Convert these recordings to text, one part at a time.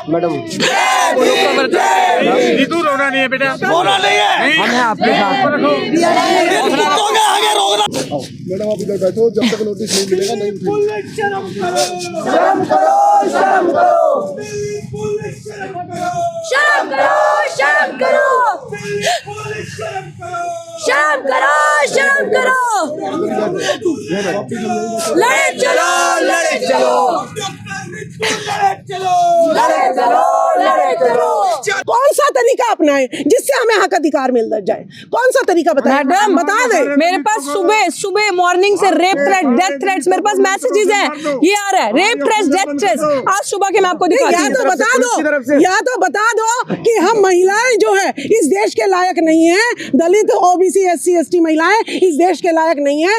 Madam Neetu रोना नहीं है बेटा, रोना नहीं है, हम हैं आपके साथ। आगे रोकना। मैडम आप इधर बैठो, जब तक नोटिस नहीं मिलेगा नहीं उठेगी। शर्म करो, शर्म करो, शर्म करो, शर्म करो, शर्म करो, शर्म करो, शर्म करो। लड़े चलो, लड़े चलो, लड़े चलो, लड़े चलो। कौन सा तरीका अपनाएं जिससे हमें हक अधिकार मिल जाए? कौन सा तरीका बताएं? मैडम बता दे। मेरे पास सुबह मॉर्निंग से रेप थ्रेट, डेथ थ्रेट्स मेरे पास मैसेजेस हैं, ये आ रहा है रेप थ्रेट्स, डेथ थ्रेट्स। आज सुबह के मैं आपको दिखाती या हूँ। तो बता दो, या तो बता दो कि हम महिलाएं जो है इस देश के लायक नहीं है, दलित ओबीसी एससी एसटी महिलाएं इस देश के लायक नहीं है।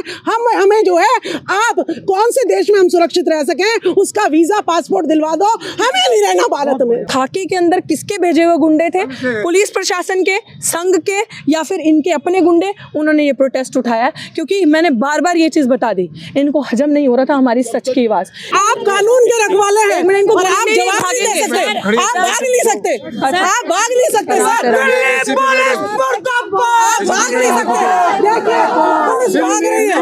हमें जो है आप कौन से देश में हम सुरक्षित रह सकें उसका वीजा पासपोर्ट दिलवा दो, हमें नहीं रहना भारत में। खाकी के अंदर किसके भेजे हुए गुंडे थे? पुलिस प्रशासन के, संघ के, या फिर इनके अपने गुंडे? उन्होंने ये प्रोटेस्ट उठाया क्योंकि मैंने बार बार ये चीज बता दी, इनको हजम नहीं हो रहा था हमारी सच की आवाज। आप कानून के रखवाले हैं मैंने इनको और बोलने आप नहीं जवाब नहीं दे सकते, आप भाग नहीं सकते, आप भाग नहीं सकते सर, आप भाग नहीं सकते। देखिए पुलिस भाग रही है।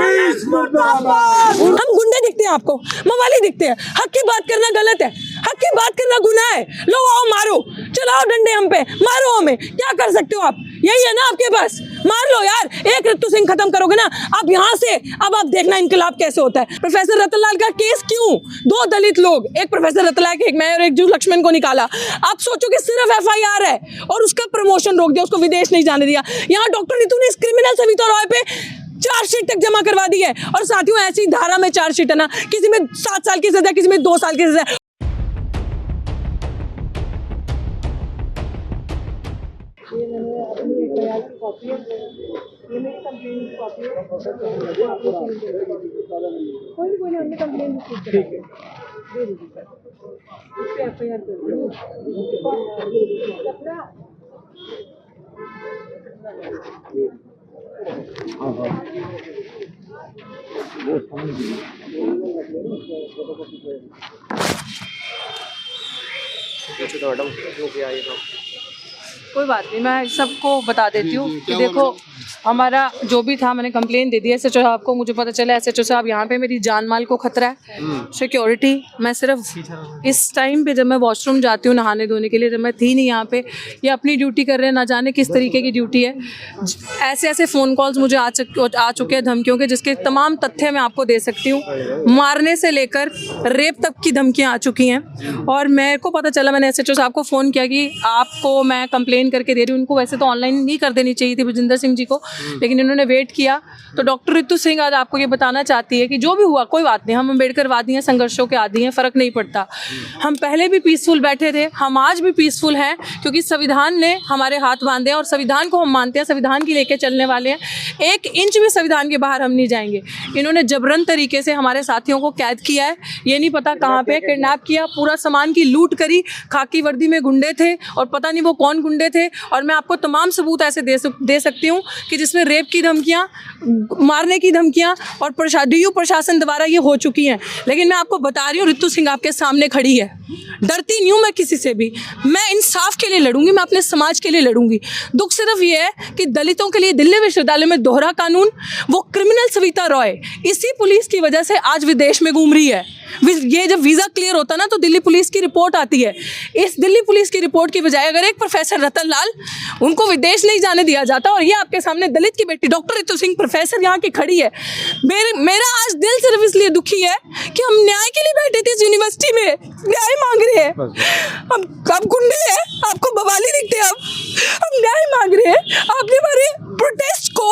हम गुंडे दिखते हैं आपको, मवाली दिखते हैं। हक की बात करना गलत है, हक की बात करना गुनाह है। लो आओ मारो, चलाओ डंडे हम पे, मारो हमें, क्या कर सकते हो आप? यही है ना आपके पास, मार लो यार। एक ऋतु सिंह खत्म करोगे ना आप यहाँ से, अब आप देखना इनकलाब कैसे होता है। प्रोफेसर रतनलाल का केस क्यों? 2 दलित लोग, एक प्रोफेसर रतनलाल के, एक मैं और एक जू लक्ष्मण को निकाला। आप सोचो कि सिर्फ FIR है और उसका प्रमोशन रोक दिया, उसको विदेश नहीं जाने दिया। यहाँ डॉक्टर नीतू ने इस क्रिमिनल सविता रॉय पे चार्जशीट तक जमा करवा दी है। और साथियों ऐसी धारा में चार्जशीट है ना, किसी में 7 साल की सजा, किसी में 2 साल की सजा। तो मैडम क्या ये तो कोई बात नहीं, मैं सबको बता देती हूँ कि देखो हमारा जो भी था मैंने कंप्लेन दे दी है SHO साहब को। मुझे पता चला SHO साहब यहाँ पे मेरी जान माल को खतरा है, सिक्योरिटी। मैं सिर्फ इस टाइम पे जब मैं वॉशरूम जाती हूँ नहाने धोने के लिए, जब मैं थी नहीं यहाँ पे, ये अपनी ड्यूटी कर रहे हैं, ना जाने किस तरीके की ड्यूटी है। ऐसे ऐसे फ़ोन कॉल्स मुझे आ चुके हैं धमकियों के, जिसके तमाम तथ्य मैं आपको दे सकती हूँ। मारने से लेकर रेप तक की धमकियाँ आ चुकी हैं। और मेरे को पता चला, मैंने SHO साहब को फ़ोन किया कि आपको मैं कंप्लेन करके दे रही हूँ। उनको वैसे तो ऑनलाइन नहीं कर देनी चाहिए थी भुजिंदर सिंह जी को, लेकिन इन्होंने वेट किया। तो डॉक्टर ऋतु सिंह आज आपको ये बताना चाहती है कि जो भी हुआ कोई बात नहीं, हम अम्बेडकरवादी हैं, संघर्षों के आदी हैं, फ़र्क नहीं पड़ता। हम पहले भी पीसफुल बैठे थे, हम आज भी पीसफुल हैं, क्योंकि संविधान ने हमारे हाथ बांधे हैं और संविधान को हम मानते हैं, संविधान की लेके चलने वाले हैं। 1 इंच भी संविधान के बाहर हम नहीं जाएंगे। इन्होंने जबरन तरीके से हमारे साथियों को कैद किया है, ये नहीं पता कहाँ पे किडनैप किया, पूरा सामान की लूट करी। खाकी वर्दी में गुंडे थे और पता नहीं वो कौन गुंडे थे। और मैं आपको तमाम सबूत ऐसे दे सकती हूँ कि जिसमें रेप की धमकियाँ, मारने की धमकियाँ और DU प्रशासन द्वारा ये हो चुकी हैं। लेकिन मैं आपको बता रही हूँ, ऋतु सिंह आपके सामने खड़ी है, डरती नहीं हूँ मैं किसी से भी। मैं इंसाफ के लिए लड़ूंगी, मैं अपने समाज के लिए लड़ूंगी। दुख सिर्फ ये है कि दलितों के लिए दिल्ली विश्वविद्यालय में दोहरा कानून, वो क्रिमिनल सविता रॉय इसी पुलिस की वजह से आज विदेश में घूम रही है। ये जब वीज़ा क्लियर होता ना तो दिल्ली पुलिस की रिपोर्ट आती है। इस दिल्ली पुलिस की रिपोर्ट की बजाय अगर एक प्रोफेसर रतनलाल, उनको विदेश नहीं जाने दिया जाता, और ये आपके सामने दलित की बेटी डॉक्टर ऋतु सिंह प्रोफेसर यहाँ की खड़ी है। मेरा आज दिल सिर्फ इसलिए दुखी है कि हम न्याय के लिए बैठे थे इस यूनिवर्सिटी में, न्याय मांग रहे हैं। अब गुंडे हैं, आपको बवाली दिखते हैं, हम न्याय मांग रहे हैं। आपने हमारे प्रोटेस्ट को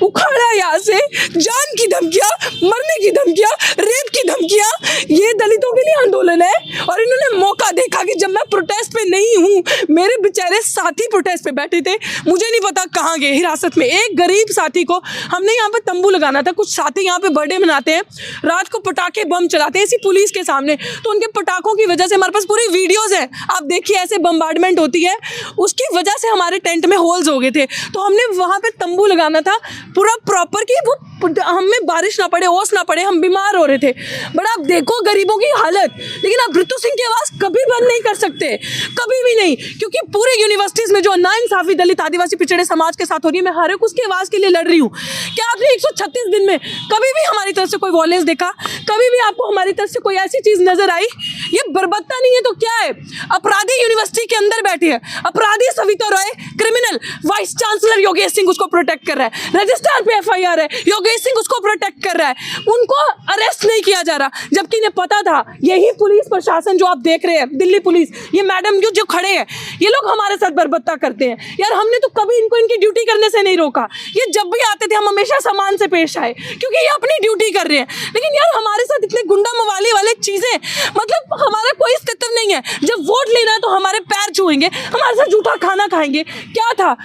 उखाड़ा, यहाँ से जान की धमकियाँ, मरने की धमकियाँ, रेप की धमकियाँ। ये दलितों के लिए आंदोलन है और इन्होंने मौका देखा कि जब मैं प्रोटेस्ट पे नहीं हूँ, मेरे बेचारे साथी प्रोटेस्ट पे बैठे थे, मुझे नहीं पता कहाँ गए हिरासत में। एक गरीब साथी को हमने यहाँ पे तंबू लगाना था, कुछ साथी यहाँ पे बर्थडे मनाते हैं, रात को पटाखे बम चलाते हैं इसी पुलिस के सामने, तो उनके पटाखों की वजह से हमारे पास पूरी वीडियोज़ हैं, आप देखिए ऐसे बम्बार्डमेंट होती है, उसकी वजह से हमारे टेंट में होल्स हो गए थे। तो हमने वहाँ पे तंबू लगाना था पूरा प्रॉपर कि वो हमें बारिश ना पड़े, ओस ना पड़े, हम बीमार हो रहे थे। बट आप देखो गरीबों की हालत, लेकिन आप ऋतु सिंह की आवाज़ कभी बंद नहीं कर सकते, कभी भी नहीं, क्योंकि पूरे यूनिवर्सिटीज़ में जो नाइंसाफ़ी दलित आदिवासी पिछड़े समाज के साथ हो रही है, मैं हर एक उसकी आवाज़ के लिए लड़ रही हूँ। क्या आपने 136 दिन में कभी भी हमारी तरफ से कोई वॉयलेंस देखा? कभी भी आपको हमारी तरफ से कोई ऐसी चीज़ नजर आई? ये बर्बरता नहीं है तो क्या है? अपराधी यूनिवर्सिटी के अंदर बैठे हैं, अपराधी Savita Roy, criminal vice chancellor Yogesh Singh उसको प्रोटेक्ट कर रहा है, रजिस्ट्रार पे FIR है, योगेश सिंह उसको प्रोटेक्ट कर रहा है, उनको अरेस्ट नहीं किया जा रहा, जबकि इन्हें पता था। यही पुलिस प्रशासन जो आप देख रहे हैं, दिल्ली पुलिस, ये मैडम जो खड़े हैं, ये लोग हमारे साथ बर्बरता करते हैं। यार हमने तो कभी इनको इनकी ड्यूटी करने से नहीं रोका, ये जब भी आते थे हम हमेशा सम्मान से पेश आए, क्योंकि ये अपनी ड्यूटी कर रहे हैं। लेकिन यार हमारे साथ इतने गुंडा मवाली वाले चीजें, मतलब हमारा कोई अस्तित्व नहीं है। जब वोट लेना है तो हमारे पैर छुएंगे, हमारे साथ झूठा खाना खाएंगे। क्या था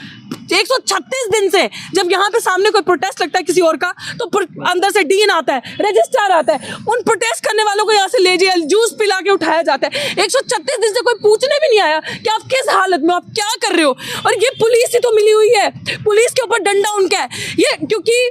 136 दिन से जब यहाँ पे सामने कोई प्रोटेस्ट लगता है किसी और का, तो अंदर से डीन आता है, रजिस्ट्रार आता है, उन प्रोटेस्ट करने वालों को यहाँ से ले जाए, जूस पिला के उठाया जाता है। 136 दिन से कोई पूछने भी नहीं आया कि आप किस हालत में, आप क्या कर रहे हो। और ये पुलिस ही तो मिली हुई है, पुलिस के ऊपर डंडा उनका है ये, क्योंकि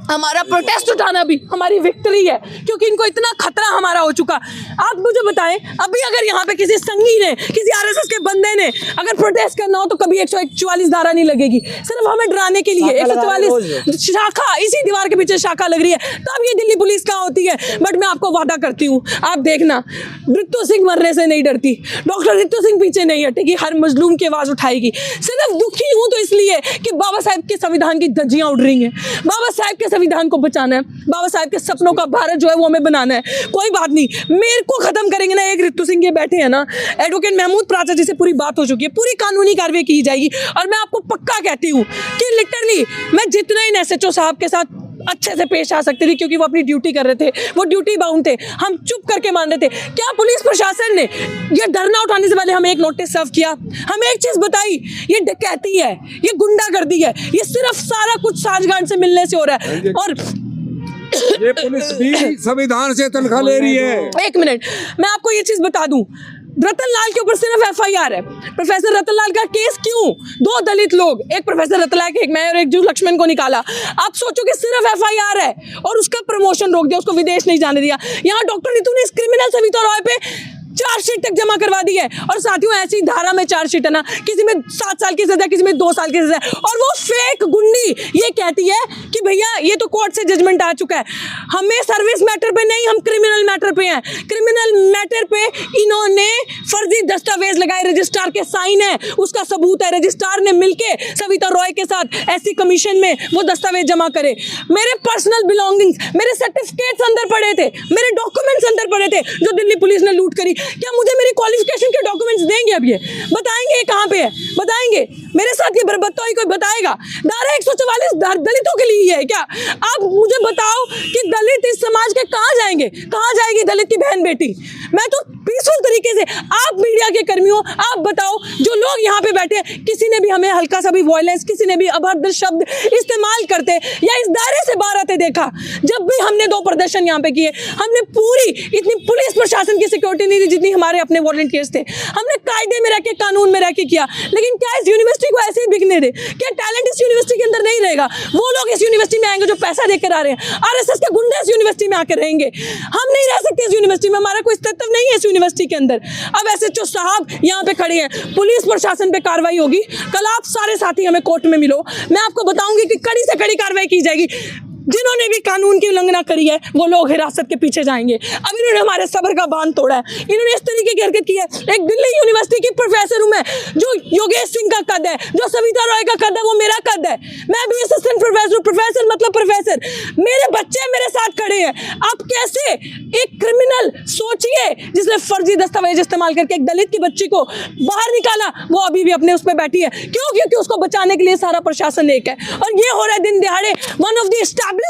हमारा प्रोटेस्ट उठाना भी हमारी विक्ट्री है, क्योंकि इनको इतना खतरा हमारा हो चुका। आप मुझे बताएं, अभी अगर यहाँ पे किसी संगी ने, किसी RSS के बंदे ने अगर प्रोटेस्ट करना हो तो कभी 144 धारा नहीं लगेगी, सिर्फ हमें डराने के लिए। 144 शाखा, इसी दीवार के पीछे शाखा लग रही है, तब ये दिल्ली पुलिस कहाँ होती है। बट मैं आपको वादा करती हूँ, आप देखना, ऋतु सिंह मरने से नहीं डरती, डॉक्टर ऋतु सिंह पीछे नहीं हटेगी, हर मजलूम की आवाज़ उठाएगी। सिर्फ दुखी हूँ तो इसलिए कि बाबा साहब के संविधान की धज्जियाँ उड़ रही हैं, बाबा साहब के संविधान को बचाना है, बाबा साहब के सपनों का भारत जो है वो हमें बनाना है। कोई बात नहीं, मेरे को खत्म करेंगे ना, एक ऋतु सिंह ये बैठे हैं ना, एडवोकेट महमूद प्राचा जी से पूरी बात हो चुकी है, पूरी कानूनी कार्रवाई की जाएगी। और मैं आपको पक्का कहती हूँ कि लिटरली मैं जितना इन SHO साहब के साथ अच्छे से पेश आ सकते थे, क्योंकि वो अपनी ड्यूटी कर रहे थे, वो ड्यूटी बाउंड थे, हम चुप करके मान रहे थे। क्या पुलिस प्रशासन ने ये धरना उठाने से पहले हमें एक नोटिस सर्व किया, हमें एक चीज बताई, ये डकैती है, ये गुंडागर्दी है, ये सिर्फ सारा कुछ साठगांठ से मिलने से हो रहा है। और ये पुलिस भी संविधान से तनख्वाह ले रही है। एक मिनट, मैं आपको ये चीज बता दूं, रतन लाल के ऊपर सिर्फ FIR है। प्रोफेसर रतन लाल का केस क्यों? 2 दलित लोग, एक प्रोफेसर रतन लाल, एक मैं और एक जू लक्ष्मण को निकाला। आप सोचो कि सिर्फ FIR है और उसका प्रमोशन रोक दिया, उसको विदेश नहीं जाने दिया। यहाँ डॉक्टर ऋतु ने इस क्रिमिनल सविता रॉय पे चार्जशीट तक जमा करवा दी है। और साथियों, ऐसी धारा में चार्जशीट है ना, किसी में 7 साल की सजा, किसी में 2 साल की सजा, और वो फेक गुंडी ये कहती है कि भैया ये तो कोर्ट से जजमेंट आ चुका है। हमें सर्विस मैटर पे नहीं, हम क्रिमिनल मैटर पे हैं। क्रिमिनल मैटर पे इन्होंने फर्जी दस्तावेज लगाए, रजिस्ट्रार के साइन है, उसका सबूत है, रजिस्ट्रार ने मिलके सविता रॉय के साथ SC कमीशन में वो दस्तावेज जमा करे। मेरे पर्सनल बिलोंगिंग्स, मेरे सर्टिफिकेट्स अंदर पड़े थे, मेरे डॉक्यूमेंट्स अंदर पड़े थे जो दिल्ली पुलिस ने लूट करी। क्या मुझे मेरी क्वालिफिकेशन के डॉक्यूमेंट्स देंगे? अब ये बताएंगे कहाँ पे है, बताएंगे? मेरे साथ ये बर्बरता कोई बताएगा? धारा 144 दलितों के लिए है क्या? आप मुझे बताओ कि दलित इस समाज के कहाँ जाएंगे, कहाँ जाएगी दलित की बहन बेटी? मैं तो पीसफुल तरीके से, आप मीडिया के कर्मियों, आप बताओ, जो लोग यहाँ पे बैठे, किसी ने भी हमें हल्का सा भी वॉयलेंस, किसी ने भी अभद्र शब्द इस्तेमाल करते या इस दायरे से बाहर आते देखा? जब भी हमने 2 प्रदर्शन यहाँ पे किए, हमने पूरी, इतनी पुलिस प्रशासन की सिक्योरिटी नहीं थी जितनी हमारे अपने वॉलंटियर्स थे। हमने कायदे में रह के, कानून में रह के किया। लेकिन क्या इस यूनिवर्सिटी को ऐसे ही बिकने दे? क्या टैलेंट इस यूनिवर्सिटी के अंदर नहीं रहेगा? वो लोग इस यूनिवर्सिटी में आएंगे जो पैसा देकर आ रहे हैं, RSS के गुंडे इस यूनिवर्सिटी में आकर रहेंगे। हम नहीं रह सकते इस यूनिवर्सिटी में, हमारा कोई अस्तित्व नहीं है इस यूनिवर्सिटी के अंदर। अब SHO साहब यहाँ पे खड़े हैं, पुलिस प्रशासन पे कार्रवाई होगी। कल आप सारे साथी हमें कोर्ट में मिलो, मैं आपको बताऊंगी कि कड़ी से कड़ी कार्रवाई की जाएगी। जिन्होंने भी कानून की उल्लंघना करी है वो लोग हिरासत के पीछे जाएंगे। अब इन्होंने हमारे सब्र का बांध तोड़ा है, इन्होंने इस तरीके की हरकत की है। एक दिल्ली यूनिवर्सिटी की प्रोफेसर हूँ मैं, जो योगेश सिंह का कद है, जो सविता रॉय का कद है, वो मेरा कद है। मैं भी असिस्टेंट प्रोफेसर हूँ, प्रोफेसर मतलब प्रोफेसर। मेरे बच्चे मेरे साथ खड़े हैं। आप कैसे एक क्रिमिनल, सोचिए, जिसने फर्जी दस्तावेज इस्तेमाल करके एक दलित की बच्ची को बाहर निकाला, वो अभी भी अपने उस पर बैठी है। क्यों? क्योंकि उसको बचाने के लिए सारा प्रशासन एक है। और ये हो रहा है दिन दिहाड़े, one of the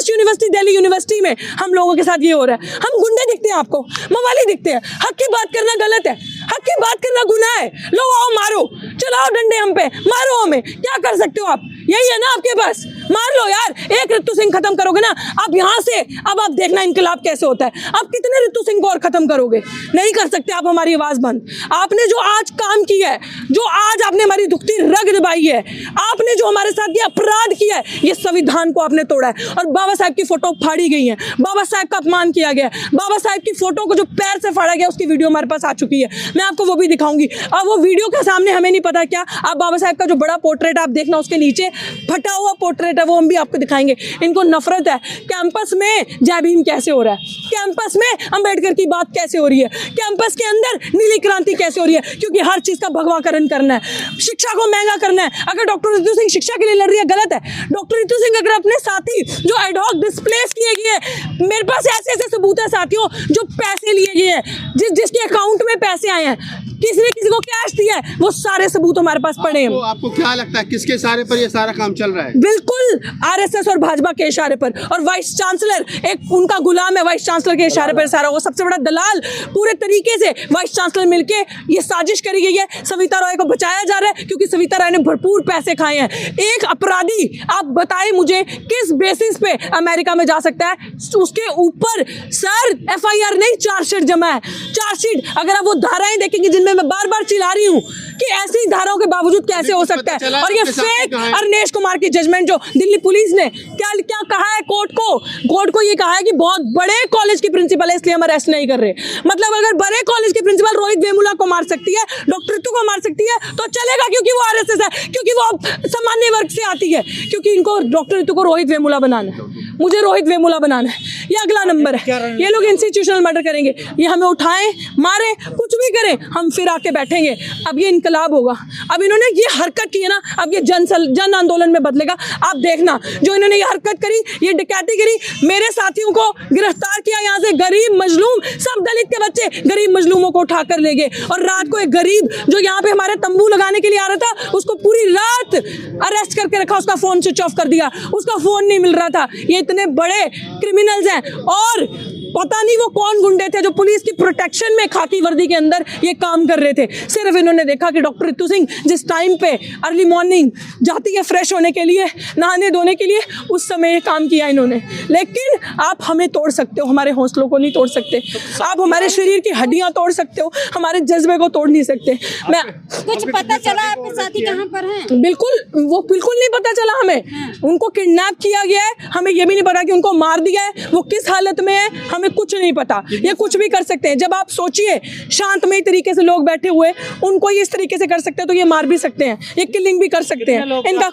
university, Delhi university में हम लोगों के साथ ये हो रहा है। हम गुंडे दिखते हैं आपको, मवाली दिखते हैं। हक की बात करना गलत है, हक की बात करना गुनाह है। लो आओ मारो, चलाओ डंडे हम पे, मारो हमें, क्या कर सकते हो आप? यही है ना आपके पास? मार लो यार, एक रितु सिंह खत्म करोगे ना आप यहाँ से, अब आप देखना इनकलाब कैसे होता है। आप कितने रितु सिंह को और खत्म करोगे? नहीं कर सकते आप हमारी आवाज बंद। आपने जो आज काम किया है, जो आज आपने हमारी दुखती रग दबाई है, आपने जो हमारे साथ ये अपराध किया है, ये संविधान को आपने तोड़ा है। और बाबा साहब की फोटो फाड़ी गई है, बाबा साहब का अपमान किया गया, बाबा साहब की फोटो को जो पैर से फाड़ा गया उसकी वीडियो हमारे पास आ चुकी है, मैं आपको वो भी दिखाऊंगी। अब वो वीडियो के सामने हमें नहीं पता क्या, आप बाबा साहब का जो बड़ा पोर्ट्रेट आप देखना, उसके नीचे फटा हुआ पोर्ट्रेट है, वो हम भी आपको दिखाएंगे। इनको नफरत है। कैंपस में जय भीम कैसे हो रहा है, कैंपस में अंबेडकर की बात कैसे हो रही है, कैंपस के अंदर नीली क्रांति कैसे हो रही है, क्योंकि हर चीज का भगवाकरण करना है, शिक्षा को महंगा करना है। अगर डॉक्टर रितु सिंह शिक्षा के लिए लड़ रही है, गलत है। डॉक्टर रितु सिंह अगर अपने साथी जो एडहॉक डिस्प्लेस किए गए, मेरे पास ऐसे ऐसे सबूत है साथियों, जो पैसे लिए गए हैं, जिसके अकाउंट में पैसे आए हैं, किसी को कैश दिया है, वो सारे सबूत हमारे पास पड़े हैं। आपको क्या लगता है किसके इशारे पर ये सारा काम चल रहा है? बिल्कुल आरएसएस और भाजपा के इशारे पर, और वाइस चांसलर एक उनका गुलाम है, वाइस चांसलर के इशारे पर सारा, वो सबसे बड़ा दलाल। पूरे तरीके से वाइस चांसलर मिलके ये साजिश करी गई है। सविता रॉय को बचाया जा रहा है क्योंकि सविता रॉय ने भरपूर पैसे खाए हैं। एक अपराधी, आप बताएं मुझे किस बेसिस पे अमेरिका में जा सकता है? उसके ऊपर सर एफआईआर नहीं, चार्जशीट जमा है। चार्जशीट अगर आप वो धाराएं देखेंगे जिनमें मैं बार बार चिल्ला रही हूँ कि ऐसी धाराओं के बावजूद कैसे हो सकता है। और ये फेक अरनेश कुमार की जजमेंट जो दिल्ली पुलिस ने क्या कहा है कोर्ट को ये कहा है कि बहुत बड़े कॉलेज की प्रिंसिपल है इसलिए हम अरेस्ट नहीं कर रहे। मतलब अगर बड़े कॉलेज की प्रिंसिपल रोहित वेमुला को मार सकती है, डॉक्टर रितु को मार सकती है तो चलेगा, क्योंकि वो आरएसएस है, क्योंकि वो सामान्य वर्ग से आती है, क्योंकि इनको डॉक्टर रितु को रोहित वेमुला बनाना है। मुझे रोहित वेमुला बनाना है, ये अगला नंबर है। ये लोग इंस्टीट्यूशनल मर्डर करेंगे, ये हमें उठाएं, मारे, कुछ भी करें, हम फिर आके बैठेंगे। अब ये इनकलाब होगा। अब इन्होंने ये हरकत की है ना, अब ये जन आंदोलन में बदलेगा। आप देखना, जो इन्होंने ये हरकत करी, ये डकैती करी, मेरे साथियों को गिरफ्तार किया, यहाँ से गरीब मजलूम, सब दलित के बच्चे गरीब मजलूमों को उठाकर ले गए। और रात को एक गरीब जो यहाँ पे हमारे तंबू लगाने के लिए आ रहा था, उसको पूरी रात अरेस्ट करके रखा, उसका फोन स्विच ऑफ कर दिया, उसका फोन नहीं मिल रहा था। ये इतने बड़े क्रिमिनल्स हैं, और पता नहीं वो कौन गुंडे थे जो पुलिस की प्रोटेक्शन में खाकी वर्दी के अंदर ये काम कर रहे थे। सिर्फ इन्होंने देखा कि डॉक्टर रितु सिंह जिस टाइम पे अर्ली मॉर्निंग जाती है फ्रेश होने के लिए, नहाने धोने के लिए, उस समय ये काम किया इन्होंने। लेकिन आप हमें तोड़ सकते हो, हमारे हौसलों को नहीं तोड़ सकते। आप हमारे शरीर की हड्डियां तोड़ सकते हो, हमारे जज्बे को तोड़ नहीं सकते। मैं कुछ पता चला आपके साथी कहाँ पर हैं? बिल्कुल, वो बिल्कुल नहीं पता चला हमें। उनको किडनैप किया गया है, हमें ये भी नहीं पता कि उनको मार दिया है, वो किस हालत में है, हमें कुछ नहीं पता। ये कुछ भी कर सकते हैं। जब आप सोचिए शांतमय तरीके से लोग बैठे हुए, उनको ये इस तरीके से कर सकते हैं तो ये मार भी सकते हैं, ये किलिंग भी कर सकते हैं। इनका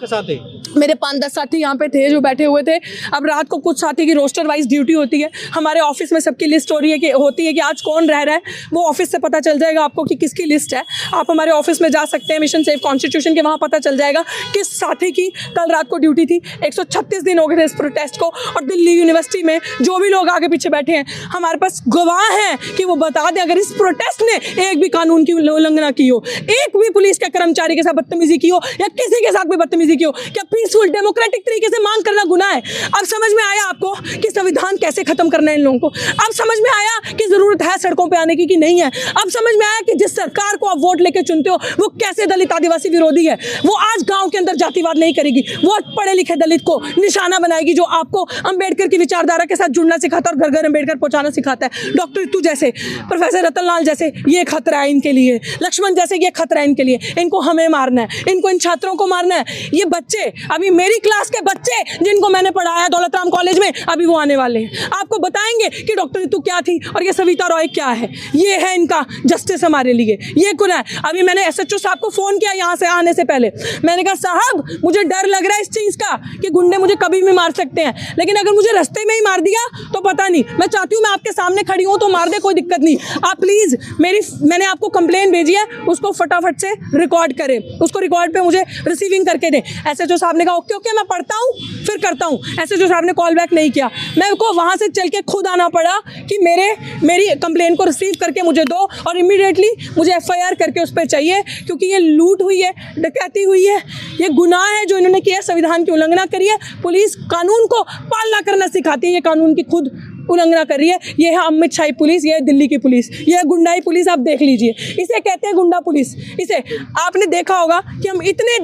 मेरे 5-10 साथी यहाँ पे थे जो बैठे हुए थे। अब रात को कुछ साथी की रोस्टर वाइज ड्यूटी होती है, हमारे ऑफिस में सबकी लिस्ट हो रही है कि होती है कि आज कौन रह रहा है, वो ऑफिस से पता चल जाएगा आपको कि किसकी लिस्ट है। आप हमारे ऑफिस में जा सकते हैं, मिशन सेव कॉन्स्टिट्यूशन के, वहाँ पता चल जाएगा किस साथी की कल रात को ड्यूटी थी। 136 दिन हो गए थे इस प्रोटेस्ट को, और दिल्ली यूनिवर्सिटी में जो भी लोग आगे पीछे बैठे हैं, हमारे पास गवाह हैं कि वो बता दें अगर इस प्रोटेस्ट ने एक भी कानून की उल्लंघना की हो, एक भी पुलिस के कर्मचारी के साथ बदतमीजी की हो, या किसी के साथ भी बदतमीजी की हो, क्या पीसफुल डेमोक्रेटिक तरीके से मांग करना गुनाह है? अब समझ में आया आपको कि संविधान कैसे खत्म करना है इन लोगों को? अब समझ में आया कि जरूरत है सड़कों पे आने की कि नहीं है? अब समझ में आया कि जिस सरकार को आप वोट लेके चुनते हो वो कैसे दलित आदिवासी विरोधी है? वो आज गांव के अंदर जातिवाद नहीं करेगी, वो पढ़े लिखे दलित को निशाना बनाएगी, जो आपको अंबेडकर की विचारधारा के साथ जुड़ना सिखाता है और घर घर अंबेडकर पहुंचाना सिखाता है। डॉक्टर रितु जैसे, प्रोफेसर रतनलाल जैसे, ये खतरा है इनके लिए। लक्ष्मण जैसे, ये खतरा है इनके लिए। इनको हमें मारना है, इनको, इन छात्रों को मारना है। ये बच्चे, अभी मेरी क्लास के बच्चे जिनको मैंने पढ़ाया दौलतराम कॉलेज में, अभी वो आने वाले हैं, आपको बताएंगे कि डॉक्टर रितु क्या थी और ये सविता रॉय क्या है। ये है इनका जस्टिस हमारे लिए, ये गुनाह है। अभी मैंने एसएचओ साहब को फोन किया यहाँ से आने से पहले, मैंने कहा साहब मुझे डर लग रहा है इस चीज का कि गुंडे मुझे कभी भी मार सकते हैं, लेकिन अगर मुझे रास्ते में ही मार दिया तो पता नहीं। मैं चाहती हूँ मैं आपके सामने खड़ी हूँ तो मार दे, कोई दिक्कत नहीं। आप प्लीज मैंने आपको कंप्लेन भेजी है, उसको फटाफट से रिकॉर्ड करें, उसको रिकॉर्ड पे मुझे रिसीविंग करके दें। एसएचओ साहब ने कहा ओके ओके मैं पढ़ता हूँ फिर करता हूँ। एसएचओ साहब ने कॉल बैक नहीं किया, मेरे को वहाँ से चल के खुद आना पड़ा कि मेरी कंप्लेन को रिसीव करके मुझे दो, और इमीडिएटली मुझे एफआईआर करके उस पर चाहिए, क्योंकि ये लूट हुई है, डकैती हुई है, ये गुनाह है जो इन्होंने किया, संविधान की उल्लंघना करी है। पुलिस कानून को पालना करना सिखाती है, ये कानून की खुद उल्लंघना कर रही है। ये है अमित शाही पुलिस, ये है दिल्ली की पुलिस, ये है गुंडाई पुलिस, आप देख लीजिए। इसे कहते हैं गुंडा पुलिस। इसे आपने देखा होगा कि हम इतने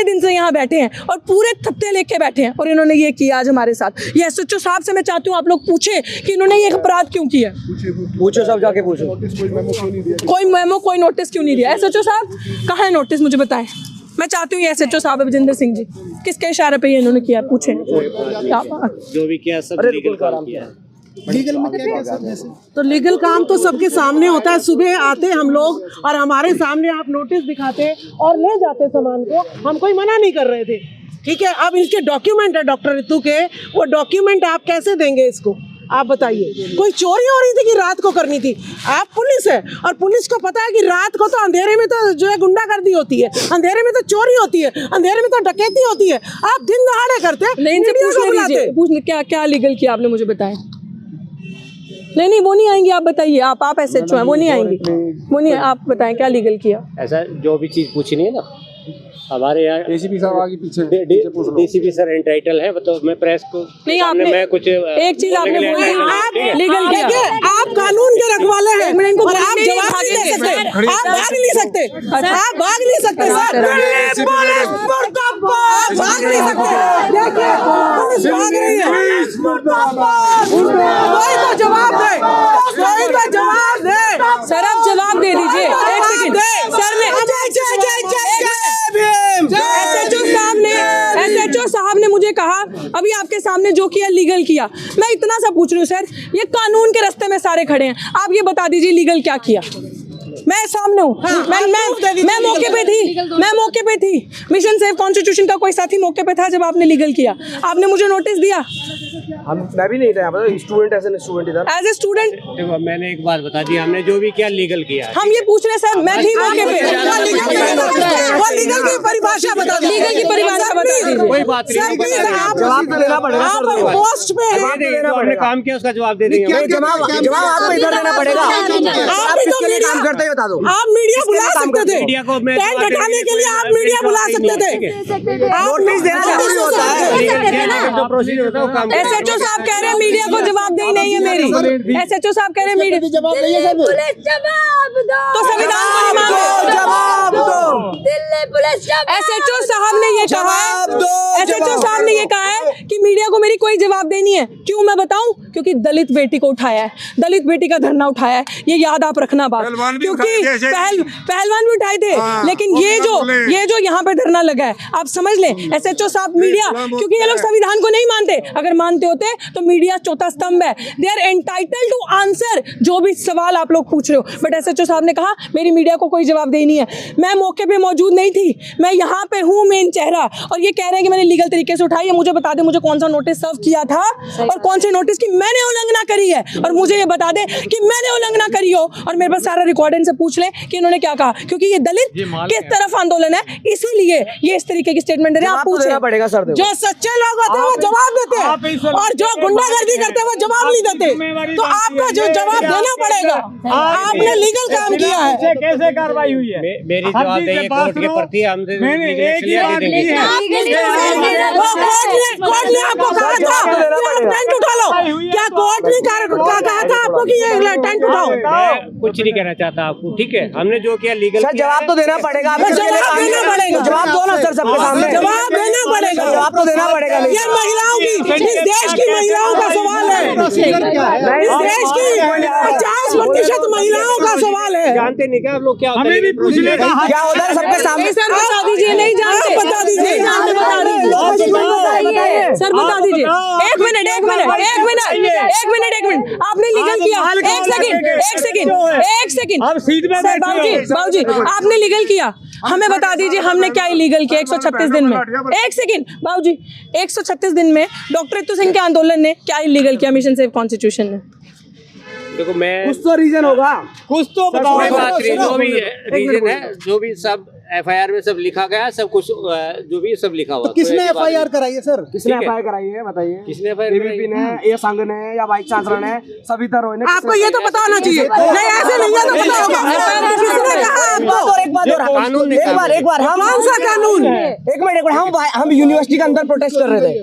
दिन से यहाँ बैठे हैं और पूरे थप्पे लेके बैठे हैं और इन्होंने ये किया आज हमारे साथ। ये एसएचओ साहब से मैं चाहती हूँ आप लोग पूछे कि इन्होंने ये अपराध क्यों किया। पूछो सब जाके पूछो। कोई मेमो कोई नोटिस क्यों नहीं दिया? एसएचओ साहब कहाँ है नोटिस, मुझे बताएं। मैं चाहती हूँ ये एसएचओ साहब विजेंद्र सिंह जी किसके इशारे पे ये इन्होंने किया, पूछे। जो भी किया सब लीगल काम किया है। लीगल में क्या क्या सब जैसे तो लीगल काम तो सबके सामने होता है। सुबह आते हम लोग और हमारे सामने आप नोटिस दिखाते और ले जाते सामान को, हम कोई मना नहीं कर रहे थे, ठीक है। अब इसके डॉक्यूमेंट है डॉक्टर रितु के, वो डॉक्यूमेंट आप कैसे देंगे इसको, आप बताइए। कोई चोरी हो रही थी कि रात को करनी थी? आप पुलिस है और पुलिस को पता है कि रात को तो अंधेरे में तो जो है गुंडागर्दी होती है, अंधेरे में तो चोरी होती है, अंधेरे में तो डकैती होती है। आप दिन दहाड़े करते पूछने क्या क्या लीगल किया आपने, मुझे बताएं। नहीं वो नहीं आएंगी, आप बताइए। आप एसएचओ हैं, वो नहीं आएंगी, वो नहीं। आप बताएं क्या लीगल किया। ऐसा जो भी चीज पूछनी है ना हमारे यहाँ डीसीपी साहब आगे पीछे डीसीपी सर एंटाइटल है, तो मैं प्रेस को नहीं आपने मैं कुछ एक चीज आपने बोली, आप लीगल किया। आप कानून के रखवाले हैं और आप जवाब नहीं दे सकते, आप भाग नहीं सकते, आप भाग नहीं सकते सर, आप भाग नहीं सकते। देखिए पुलिस भाग रही है, कोई तो जवाब दे, कोई तो जवाब दे। सर आप जवाब दे दीजिए। एक सेकंड सर, एसएचओ साहब ने मुझे कहा अभी आपके सामने जो किया लीगल किया। मैं इतना सा पूछ रही हूँ सर, ये कानून के रास्ते में सारे खड़े हैं, आप ये बता दीजिए लीगल क्या किया। मैं सामने हूँ, मैं मौके पे थी, मिशन सेव कॉन्स्टिट्यूशन का कोई साथी मौके पे था जब आपने लीगल किया। आपने मुझे नोटिस दिया? मैं भी नहीं था यहाँ पर, स्टूडेंट एज ए स्टूडेंट। देखो मैंने एक बात बता दी, हमने जो भी किया लीगल किया। हम ये पूछ रहे सर, मैं थी मौके पे। लीगल की परिभाषा बता दीजिए, लीगल की परिभाषा बता दीजिए। कोई बात नहीं, जवाब तो देना पड़ेगा। आप पोस्ट पे हमने काम किया उसका जवाब दे देंगे। जवाब आपको इधर देना पड़ेगा। आप किसके लिए काम करते हो बता दो। आप मीडिया बुला सकते थे, मीडिया को मैं टेंट हटाने के लिए आप मीडिया बुला सकते थे। नोटिस देना जरूरी होता है, जो प्रोसीजर होता है वो काम। एसएचओ साहब कह रहे हैं मीडिया को जवाबदेही नहीं है मेरी। एसएचओ साहब कह रहे हैं मीडिया जवाब नहीं है सर, जवाब दो, तो संविधान को नहीं मानते। जवाब दो। दिल्ली पुलिस एसएचओ साहब ने ये कहा है, एसएचओ साहब ने ये कहा है कि मीडिया को मेरी कोई जवाबदेही नहीं है। क्यों मैं बताऊं? क्योंकि दलित बेटी को उठाया है, दलित बेटी का धरना उठाया है, ये याद आप रखना बात। क्योंकि पहलवान भी उठाए थे, लेकिन ये जो यहाँ पे धरना लगा है, आप समझ लें एसएचओ साहब मीडिया, क्योंकि ये लोग संविधान को नहीं मानते। अगर मानते होते तो मीडिया चौथा स्तंभ है, they are entitled to answer जो भी सवाल आप लोग पूछ रहे हो। बट एसएचओ साहब ने कहा मेरी मीडिया को कोई जवाबदेही नहीं है। मैं मौके पे मौजूद नहीं थी, मैं यहाँ पे हूँ मेन चेहरा, और ये कह रहे हैं कि मैंने लीगल तरीके से उठाई है। मुझे बता दे मुझे कौन सा नोटिस सर्व किया था और कौन से नोटिस की मैंने उल्लंघना करी है, और मुझे ये बता दे कि मैंने उल्लंघना करी हो, और मेरे पास सारा रिकॉर्ड से पूछ ले कि इन्होंने क्या कहा। क्योंकि ये दलित किस तरफ आंदोलन है, इसीलिए ये इस तरीके की स्टेटमेंट दे रहे हैं। आप पूछ पड़ेगा सर, जो सच्चे लोग होते हैं वो जवाब देते हैं और जो गुंडागर्दी करते हैं वो जवाब नहीं देते। तो आपका जो जवाब देना पड़ेगा, आपने लीगल काम किया है। कैसे कार्रवाई हुई है? मेरी जवाबदेही कोर्ट के प्रति हम कोर्ट ने आपको कहा था कि आप टेंट उठा लो, क्या कोर्ट ने कहा था आपको कि ये टेंट उठाओ? कुछ नहीं कहना चाहता आपको, ठीक है। हमने जो किया लीगल सर जवाब तो देना पड़ेगा। जवाब देना पड़ेगा, जवाब दो ना सर सबके सामने, जवाब देना पड़ेगा, जवाब तो देना पड़ेगा। ये महिलाओं की, इस देश की महिलाओं का सवाल है, इस देश की 50% महिलाओं का सवाल है। जानते नहीं क्या आप लोग? क्या हमें भी पूछने का हक क्या होता है सबके सामने? सर बता दीजिए, नहीं जानते, बता दीजिए, नहीं जानते, बता दीजिए सर, बता दीजिए। एक मिनट आपने लीगल किया, एक सेकंड अब सीट में बैठे हो। बाबूजी आपने लीगल किया, हमें बता दीजिए हमने क्या इलीगल किया 136 दिन में। एक सेकंड बाबूजी, 136 दिन में डॉक्टर रितु सिंह के आंदोलन ने क्या इलीगल किया मिशन सेव कॉन्स्टिट्यूशन ने? देखो मैं कुछ तो रीजन होगा, कुछ तो बताओ। कोई बात नहीं, जो भी रीजन है, जो भी सब एफआईआर में सब लिखा गया, सब कुछ जो भी सब लिखा हुआ। तो किसने एफआईआर कराई है सर? किसने एफआईआर कराई है बताइए? किसने एफआईआर एबीपी ने, ये संघ ने, या वाइस चांसलर ने, सविता रॉय ने? आपको ये तो पता होना चाहिए, नहीं ऐसे नहीं है तो पता होगा किसने कहा आपको? एक बात और कानून एक बार हम कौन सा कानून? एक मिनट हम यूनिवर्सिटी के अंदर प्रोटेस्ट कर रहे थे,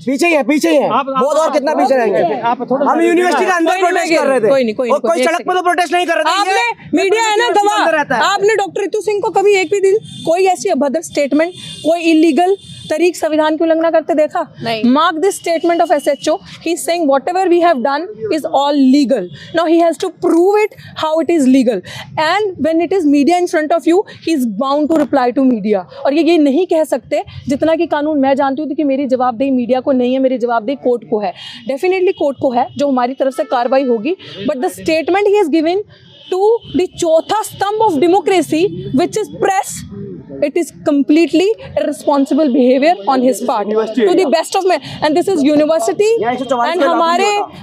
पीछे ही है, पीछे ही है। बहुत और कितना पीछे रहेंगे? हम यूनिवर्सिटी के अंदर प्रोटेस्ट कर रहे थे। और कोई सड़क पे तो प्रोटेस्ट नहीं कर रहे थे। आपने मीडिया है ना गवाह, आपने डॉक्टर रितु सिंह को कभी एक भी दिन कोई ऐसी अभद्र स्टेटमेंट, कोई इलीगल तरीक संविधान की उल्लंघना करते देखा? नहीं। Mark this statement of SHO, he is saying whatever we have done is all legal. Now he has to prove it how it is legal, and when it is media in front of you, he is bound to reply to media. और ये नहीं कह सकते जितना कि कानून मैं जानती हूँ कि मेरी जवाबदेही मीडिया को नहीं है, मेरी जवाबदेही कोर्ट को है। डेफिनेटली कोर्ट को है, जो हमारी तरफ से कार्रवाई होगी, but the statement he has given to the चौथा स्तंभ of democracy, which is press, it is completely irresponsible behavior on his part to the best of me, and this is university, and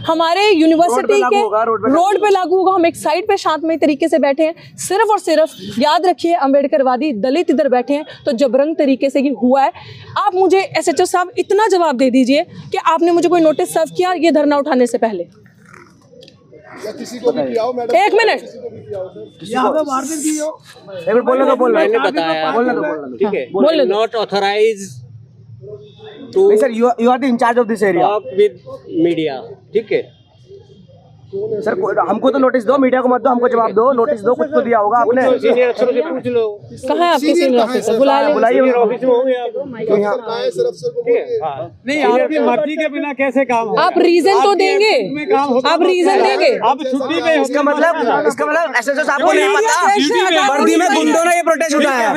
हमारे university के road पे लागू होगा। हम एक side पे शांतमय तरीके से बैठे हैं, सिर्फ और सिर्फ याद रखिए अम्बेडकरवादी दलित इधर बैठे हैं, तो जबरंग तरीके से ये हुआ है। आप मुझे SHO साहब इतना जवाब दे दीजिए कि आपने मुझे कोई नोटिस सर्व किया ये धरना उठाने से पहले? या किसी को भी किया हो मैडम? एक मिनट, मैंने बताया, ठीक है, not authorise to sir, you are the incharge of this area talk with media, ठीक है। सर हमको तो नोटिस दो, मीडिया को मत दो, हमको जवाब दो। नोटिस दो, कुछ तो दिया होगा आपने। सीनियर अफसरों से पूछ लो। कहाँ है आपके सीनियर ऑफिसर? बुलाइए ऑफिस में होंगे आप। नहीं, आपकी मर्जी के बिना कैसे काम होगा? आप रीजन तो देंगे, आप रीजन देंगे। आप छुट्टी पे, इसका मतलब SHO साहब को नहीं पता वर्दी में गुंडों ने ये प्रोटेस्ट उठाया।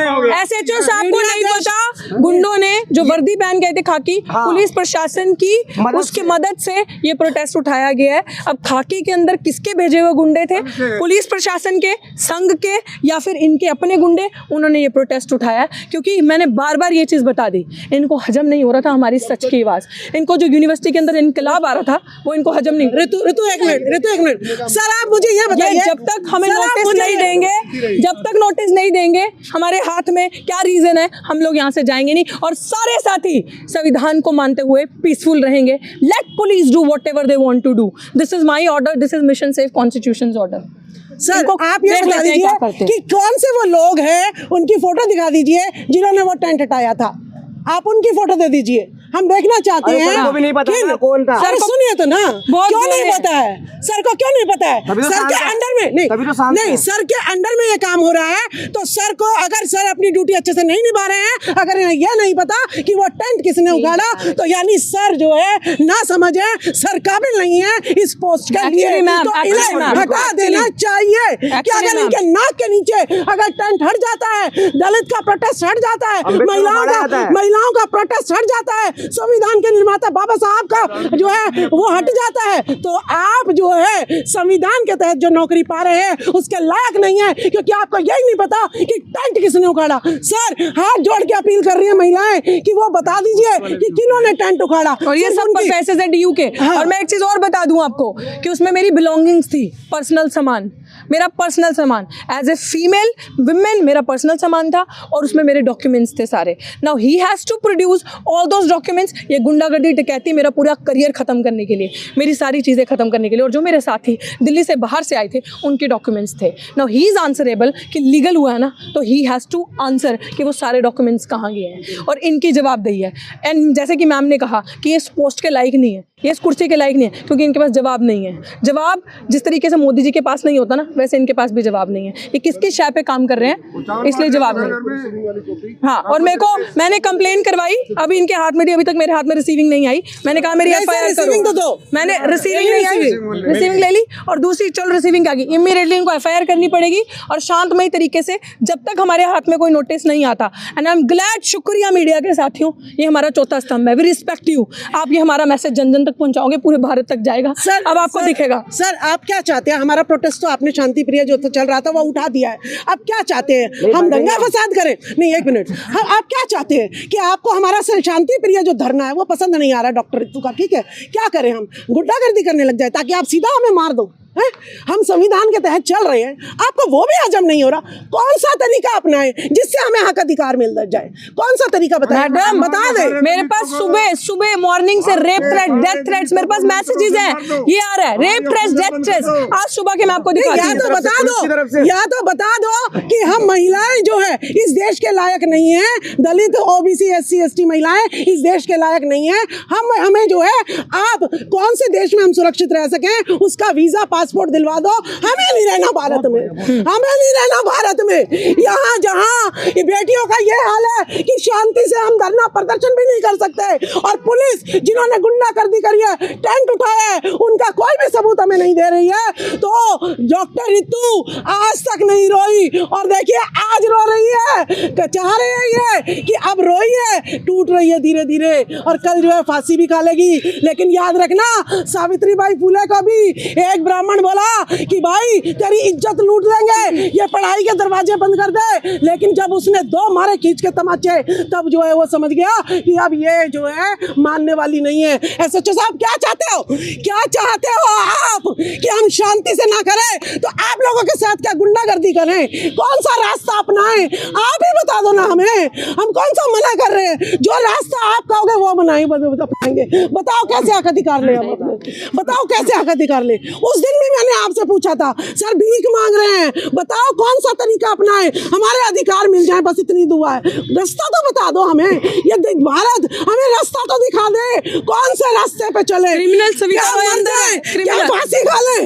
SHO साहब को नहीं पता गुंडों ने जो वर्दी पहन गए थे खाकी, पुलिस प्रशासन की उसकी मदद से ये प्रोटेस्ट उठाया गया है। अब खाकी के अंदर किसके भेजे हुए गुंडे थे? पुलिस प्रशासन के, संघ के, या फिर इनके अपने गुंडे? उन्होंने ये प्रोटेस्ट उठाया क्योंकि मैंने बार बार ये चीज बता दी, इनको हजम नहीं हो रहा था हमारी सच की आवाज। इनको जो यूनिवर्सिटी के अंदर इनकलाब आ रहा था वो इनको हजम नहीं। ऋतु एक मिनट सर, आप मुझे ये बताइए, जब तक हमें नोटिस नहीं देंगे, जब तक नोटिस नहीं देंगे, हमारे हाथ में क्या रीजन है, हम लोग यहाँ से जाएंगे नहीं। और सारे साथी संविधान को मानते हुए पीसफुल रहेंगे। Let police do whatever they want to do. This is my order, this is mission safe constitutions order. Sir आप ये बता दीजिए कि कौन से वो लोग हैं, उनकी फोटो दिखा दीजिए जिन्होंने वो टेंट हटाया था। आप उनकी फोटो दे दीजिए, हम देखना चाहते हैं। सर को भी नहीं पता है कौन था। सर सुनिए तो ना, क्यों नहीं पता है सर को? क्यों नहीं पता है? सर के अंडर में नहीं, सर के अंडर में ये काम हो रहा है, तो सर को, अगर सर अपनी ड्यूटी अच्छे से नहीं निभा रहे हैं, अगर ये नहीं पता कि वो टेंट किसने उगाड़ा, तो यानी सर जो है ना समझे, सर काबिल नहीं है इस पोस्ट के लिए, तो इन्हें हटा देना चाहिए। कि अगर इनके नाक के नीचे अगर टेंट हट जाता है, दलित का प्रोटेस्ट हट जाता है, महिलाओं का प्रोटेस्ट हट जाता है, संविधान के निर्माता बाबा साहब का जो है वो हट जाता है, तो आप जो है संविधान के तहत जो नौकरी पा रहे हैं उसके लायक नहीं है, क्योंकि आपको यही नहीं पता कि टेंट किसने उखाड़ा। सर हाथ जोड़ के अपील कर रही है महिलाएं कि वो बता दीजिए कि किन्होंने टेंट उखाड़ा। और ये सब पैसे से DU के। और मैं एक चीज और बता दूं आपको कि उसमें मेरी बिलोंगिंग्स थी, पर्सनल सामान, मेरा पर्सनल सामान, एज ए फीमेल विमेन मेरा पर्सनल सामान था, और उसमें मेरे डॉक्यूमेंट्स थे सारे। Now he has to produce all those documents. ये गुंडागर्दी डकैती मेरा पूरा करियर खत्म करने के लिए, मेरी सारी चीज़ें खत्म करने के लिए, और जो मेरे साथी दिल्ली से बाहर से आए थे उनके डॉक्यूमेंट्स थे। नाउ ही इज़ आंसरेबल कि लीगल हुआ है ना, तो ही हैज़ टू आंसर कि वो सारे डॉक्यूमेंट्स कहाँ गए हैं, और इनकी जवाबदेही है। एंड जैसे कि मैम ने कहा कि ये इस पोस्ट के लायक नहीं है, ये इस कुर्सी के लायक नहीं है, क्योंकि इनके पास जवाब नहीं है। जवाब जिस तरीके से मोदी जी के पास नहीं होता ना, वैसे इनके पास भी जवाब नहीं है। ये किसकी शय पे काम कर रहे हैं, इसलिए जवाब नहीं। हाँ, और मैंने कंप्लेन करवाई, अभी इनके हाथ में दी, अभी तक मेरे हाथ में रिसीविंग नहीं आई। मैंने कहा मेरी FIR करो, मैंने रिसीविंग नहीं आई, रिसीविंग ले ली, और दूसरी चल रिसीविंग आ गई, इमीडिएटली इनको FIR करनी पड़ेगी, और शांतमय तरीके से जब तक हमारे हाथ में कोई नोटिस नहीं आता। एंड आई एम ग्लैड, शुक्रिया मीडिया के साथियों, ये हमारा चौथा स्तंभ है। वी रिस्पेक्ट यू, आप ये हमारा मैसेज जन जन तक पहुंचाओगे, पूरे भारत तक जाएगा। सर अब आपको दिखेगा। सर आप क्या चाहते हैं? हमारा प्रोटेस्ट तो आपने शांति प्रिय जो चल रहा था वो उठा दिया है, अब क्या चाहते हैं? हम दंगा फसाद करें? नहीं, एक मिनट, हम आप क्या चाहते हैं कि आपको हमारा शांति प्रिय जो धरना है वो पसंद नहीं आ रहा डॉक्टर रितु का, ठीक है? क्या करें हम? गुंडागर्दी करने लग जाए ताकि आप सीधा हमें मार दो? हम संविधान के तहत चल रहे हैं, आपको वो भी हजम नहीं हो रहा। कौन सा तरीका अपनाएं जिससे हमें हक अधिकार मिल जाए? कौन सा तरीका बताएं? मैडम बता दे, मेरे पास सुबह मॉर्निंग से rape threat, death death threats, मेरे पास मैसेजेस हैं, ये आ रहा है रेप थ्रेट्स, डेथ थ्रेट्स, आज सुबह के मैं आपको दिखाती हूँ। या तो बता दो कि हम महिलाएं जो है इस देश के लायक नहीं है, दलित ओबीसी SC ST महिलाएं इस देश के लायक नहीं है। हमें जो है आप कौन से देश में हम सुरक्षित रह सकें उसका वीजा पासपोर्ट दिलवा दो। हमें नहीं रहना भारत में, हमें नहीं रहना भारत में। यहाँ जहाँ बेटियों का ये हाल है कि शांति से हम धरना प्रदर्शन भी नहीं कर सकते, और पुलिस जिन्होंने गुंडागर्दी करी है, टेंट उठाया है, उनका कोई भी सबूत हमें नहीं दे रही है। तो डॉक्टर रितु आज तक नहीं रोई, और देखिए आज रो रही है। चाह रहे हैं ये कि अब रोई है, टूट रही है धीरे धीरे, और कल जो है फांसी भी खा लेगी। लेकिन याद रखना, सावित्रीबाई फुले को भी एक ब्राह्मण बोला कि भाई तेरी इज्जत लूट लेंगे, ये पढ़ाई के दरवाजे बंद कर दे। लेकिन जब उसने 2 मारे खींच के तमाचे, तब जो है वो समझ गया कि अब ये जो है मानने वाली नहीं है। SHO साहब क्या चाहते हो, क्या चाहते हो आप कि हम शांति से ना करें तो आप लोगों के साथ क्या गुंडागर्दी करें? कौन सा रास्ता अपनाएं? आप ही बता दो ना हमें, हम कौन सा मना कर रहे हैं? जो रास्ता आप कहोगे वो अपनाएंगे। बताओ कैसे हक अधिकार ले, हम अपने बताओ कैसे हक अधिकार ले। उस दिन भी मैंने आपसे पूछा था, सर भीख मांग रहे हैं, बताओ कौन सा तरीका अपनाएं, हमारे अधिकार मिल जाए, बस इतनी दुआ है। रास्ता तो बता दो हमें, ये भारत हमें रास्ता तो दिखा दे, कौन से रास्ते पे चले। क्रिमिनल क्रिमिनल फांसी खा ले,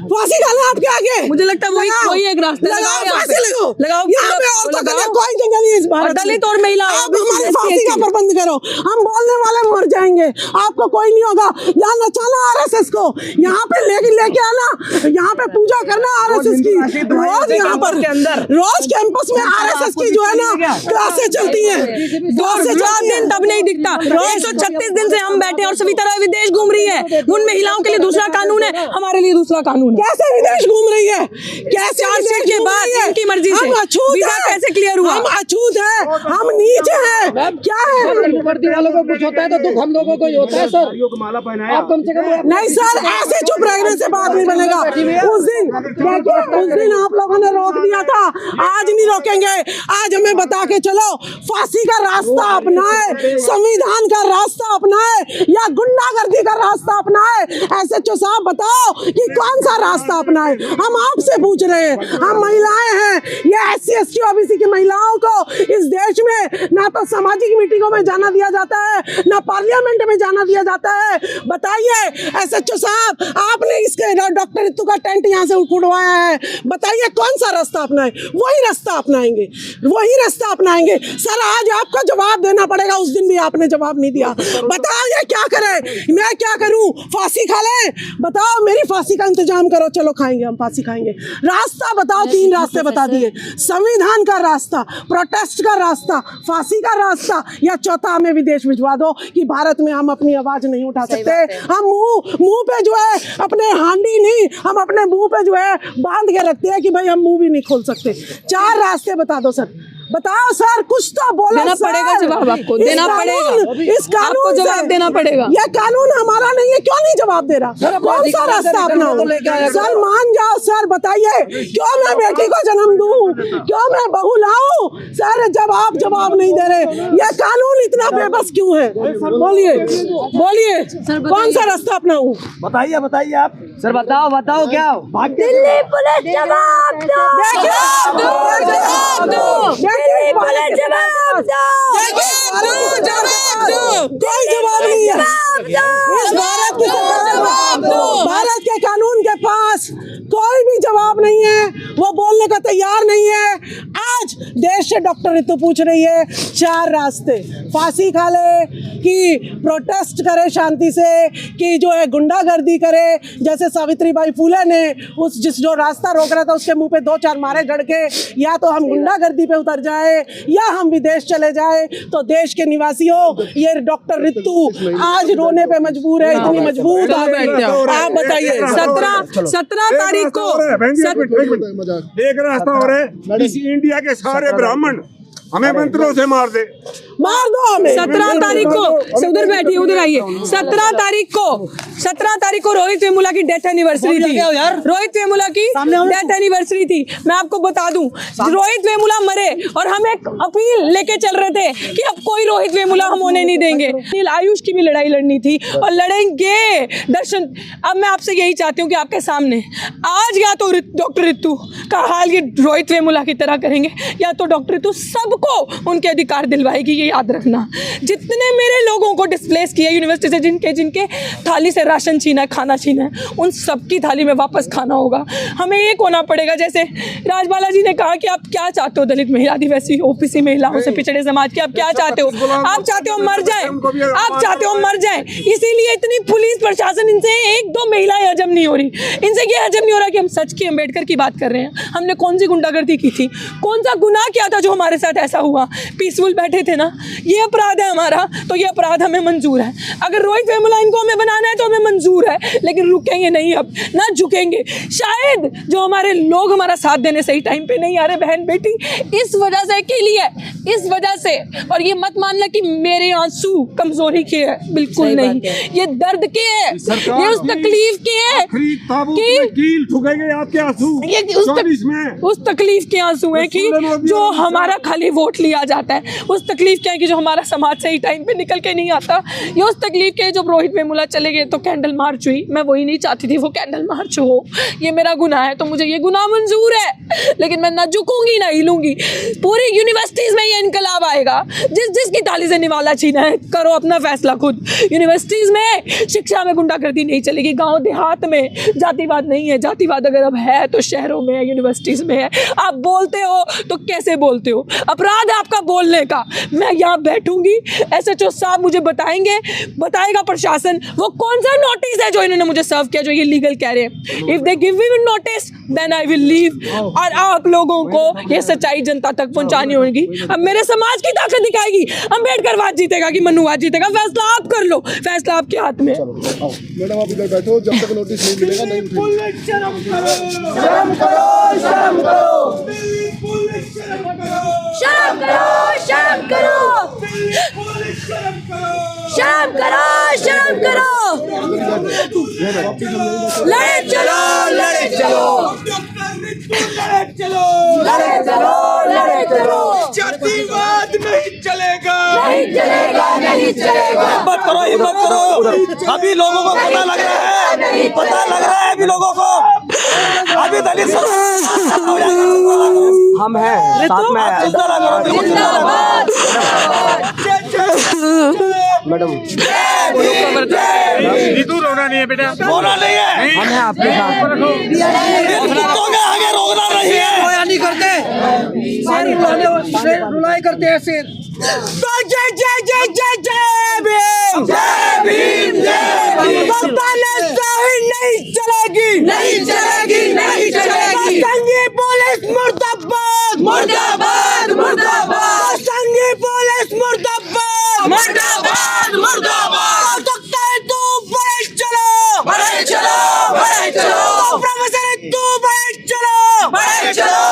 फांसी खा ले आपके आगे। मुझे लगता है वही एक रास्ता लगाओ, फांसी लगाओ। यहाँ पे औरतों के लिए कोई जगह नहीं है इस भारत में। दलित और महिला, आप हमारी फांसी का प्रबंध करो, हम बोलने वाले मर जाएंगे, आपको कोई नहीं होगा। यहाँ नचाना RSS को, यहाँ पे लेके आना, यहाँ पे पूजा करना RSS की, रोज यहाँ पर रोज कैंपस में RSS की जो है ना क्लासें चलती हैं। 2 से 4 दिन तब नहीं दिखता, 136 दिन से हम बैठे और सविता राय विदेश घूम रही है। उन महिलाओं के लिए दूसरा कानून है, हमारे लिए दूसरा कानून है। कैसे विदेश घूम रही है? कैसे चार्जशीट के बाद इनकी मर्जी से वीजा कैसे क्लियर हुआ? हम अछूत है, हम नीच है, क्या है? वर्दी वालों को कुछ होता है तो दुख हम लोगों को ही होता है सर। माला पहनाया आप कम से कम नहीं सर, ऐसे चुप रहने से बात नहीं बनेगा। उस दिन आप लोगों ने रोक दिया था, आज नहीं रोकेंगे। आज हमें बता के चलो, फांसी का रास्ता अपनाए, संविधान का रास्ता अपनाए या गुंडागर्दी का रास्ता अपनाए? SHO साहब बताओ कि कौन सा रास्ता अपनाए? हम आपसे पूछ रहे हैं, हम महिलाएं हैं, ये SC ST OBC की महिलाओं को इस देश में ना तो सामाजिक मीटिंगों में जाना दिया जाता है, ना पार्लियामेंट में जाना दिया जाता है। बताइए SHO साहब, आपने इसके डॉक्टर रितु का टेंट यहाँ से उड़वाया है, बताइए कौन सा रास्ता अपनाए? वही रास्ता अपनाएंगे, वही रास्ता अपनाएंगे। सर आज आपको जवाब देना पड़ेगा, उस दिन भी आपने जवाब नहीं दिया। बताइए क्या करें, मैं क्या करूं? फांसी खा ले? बताओ, मेरी फांसी का इंतजाम करो, चलो खाएंगे, हम फांसी खाएंगे। रास्ता बताओ, 3 रास्ते बता दिए, संविधान का रास्ता, प्रोटेस्ट का रास्ता, फांसी का रास्ता, या चौथा हमें विदेश भिजवा दो कि भारत में हम अपनी आवाज नहीं उठा सकते। हम मुंह पे जो है अपने हांडी नहीं, हम अपने मुंह पे जो है बांध के रखते हैं कि भाई हम मुंह भी नहीं खोल सकते। 4 रास्ते बता दो सर, बताओ सर, कुछ तो बोलो। देना पड़ेगा जवाब, आपको देना पड़ेगा, इस कानून को जवाब देना पड़ेगा। यह कानून हमारा नहीं है, क्यों नहीं जवाब दे रहा? कौन सा रास्ता अपनाऊं? सर मान जाओ सर, बताइए क्यों मैं बेटी को जन्म दूं, क्यों मैं बहू लाऊं? सर जब आप जवाब नहीं दे रहे, यह कानून इतना बेबस क्यों है? बोलिए बोलिए, कौन सा रास्ता अपनाऊं? बताइए बताइए आप सर, बताओ बताओ क्या? दिल्ली पुलिस जवाब दो, जवाब दो, दिल्ली पुलिस जवाब दो, कोई जवाब नहीं है। इस भारत की भारत के कानून के पास कोई भी जवाब नहीं है, वो बोलने का तैयार नहीं है। आज देश से डॉक्टर रितु पूछ रही है 4 रास्ते, फांसी खा ले कि प्रोटेस्ट करे शांति से, कि जो है गुंडागर्दी करे जैसे सावित्रीबाई फुले ने जो रास्ता रोक रहा था उसके मुंह पे 2-4 मारे जड़ के, या तो हम गुंडागर्दी पे उतर जाए या हम विदेश चले जाए। तो देश के निवासियों, ये डॉक्टर रितु आज रोने पे मजबूर है, इतनी मजबूर आप बताइए। 17 तारीख को एक रास्ता और है, इस इंडिया के सारे ब्राह्मण हमें मंत्रों से मार दे। मार दो हमें। 17 तारीख को से उधर बैठिए, उधर आइए। 17 तारीख को रोहित वेमुला की डेथ एनिवर्सरी थी। रोहित वेमुला की डेथ एनिवर्सरी थी। मैं आपको बता दूं, रोहित वेमुला मरे और हम एक अपील लेके चल रहे थे कि अब कोई रोहित वेमुला हम होने नहीं देंगे। आयुष की भी लड़ाई लड़नी थी और लड़ेंगे। दर्शन, अब मैं आपसे यही चाहती हूँ कि आपके सामने आज या तो डॉक्टर रितु का हाल ये रोहित वेमुला की तरह करेंगे, या तो डॉक्टर रितु सबको उनके अधिकार दिलवाएगी। ये याद रखना, जितने मेरे लोगों को डिस्प्लेस किया यूनिवर्सिटी से, जिनके थाली से राशन छीना है, खाना छीना है, उन सबकी थाली में वापस खाना होगा। हमें एक होना पड़ेगा। जैसे राजबाला जी ने कहा कि आप क्या चाहते हो दलित महिला, आदिवासी, ओबीसी महिलाओं से, पिछड़े समाज के, आप क्या चाहते हो? आप चाहते हो मर जाए, आप चाहते हो मर जाए। इसीलिए इतनी पुलिस प्रशासन, इनसे एक दो महिलाएं हजम नहीं हो रही। इनसे ये हजम नहीं हो रहा कि हम सच की अम्बेडकर की बात कर रहे हैं। हमने कौन सी गुंडागर्दी की थी, कौन सा गुनाह किया था जो हमारे साथ ऐसा हुआ? पीसफुल बैठे थे ना। ये अपराध है हमारा, तो ये अपराध हमें मंजूर है। अगर रोहित वेमुला इनको हमें बनाना है तो हमें मंजूर है, लेकिन रुकेंगे नहीं, अब ना झुकेंगे। शायद जो हमारे लोग हमारा साथ देने सही टाइम पे नहीं आ रहे, बहन बेटी, इस वजह से अकेली है, इस वजह से। और ये मत मानना कि मेरे आंसू कमजोरी के है, बिल्कुल नहीं। ये दर्द के है, ये उस तकलीफ के है कील ठुकेंगे आपके आंसू। ये उस तकलीफ के आंसू है कि जो हमारा खाली वोट लिया जाता है, उस तकलीफ के है कि जो हमारा समाज सही टाइम पे निकल के नहीं आता। ये उस तकलीफ के है जब रोहित वेमुला चले गए तो कैंडल मार्च हुई। मैं वही नहीं चाहती थी वो कैंडल मार्च हो। ये मेरा गुनाह है, तो मुझे ये गुनाह मंजूर है, लेकिन मैं ना झुकूंगी ना हिलूंगी। पूरी यूनिवर्सिटीज में ये इनकलाब आएगा। जिसकी थाली से निवाला छीना है, करो अपना फैसला खुद। यूनिवर्सिटीज में शिक्षा में गुंडागर्दी नहीं चलेगी। गाँव देहात में जातिवाद नहीं है। जातिवाद अगर अब है तो शहरों में है, यूनिवर्सिटीज में है। आप बोलते हो तो कैसे बोलते हो? अपराध है आपका बोलने का। मैं यहाँ बैठूंगी, एसएचओ साहब मुझे बताएगा प्रशासन वो कौन सा नोटिस है जो इन्होंने मुझे सर्व किया, जो ये लीगल कह रहे हैं। If they give me notice then I will leave. और आप लोगों को ये सच्चाई जनता तक पहुंचानी होगी। अब मेरे समाज की ताकत दिखाएगी। अम्बेडकरवाद जीतेगा कि मनुवाद जीतेगा, फैसला आप कर लो। फैसला आपके हाथ में। मैडम आप इधर बैठो, जब तक नोटिस नहीं मिलेगा नहीं उठेगी। शर्म करो, शर्म करो, शर्म करो, शर्म करो, शर्म करो, शर्म करो। लड़े चलो, लड़े चलो, लड़े चलो, लड़े चलो। जातिवाद नहीं चलेगा, नहीं चलेगा, नहीं चलेगा। हिम्मत करो, हिम्मत करो। अभी लोगों को पता लग रहा है, पता लग रहा है अभी लोगों को। अभी दलित हम हैं साथ में। जिंदाबाद। मैडम रोना नहीं है बेटा, रोना नहीं है, हम हैं आपके साथ। आगे रोकना नहीं है, रोया नहीं करते, रुलाई करते ऐसे। जय जय जय जय जय भीम, जय भीम, जय भीम। नहीं चलेगी, नहीं चलेगी, नहीं चलेगी। संघी पुलिस मुर्दाबाद, मुर्दाबाद, मुर्दाबाद। संघी पुलिस मुर्दाबाद, मुर्दाबाद, मुर्दाबाद। सकता है तू बड़े चलो, बड़े चलो, बड़े चलो। प्रोफेसर तू बड़े चलो, बड़े चलो।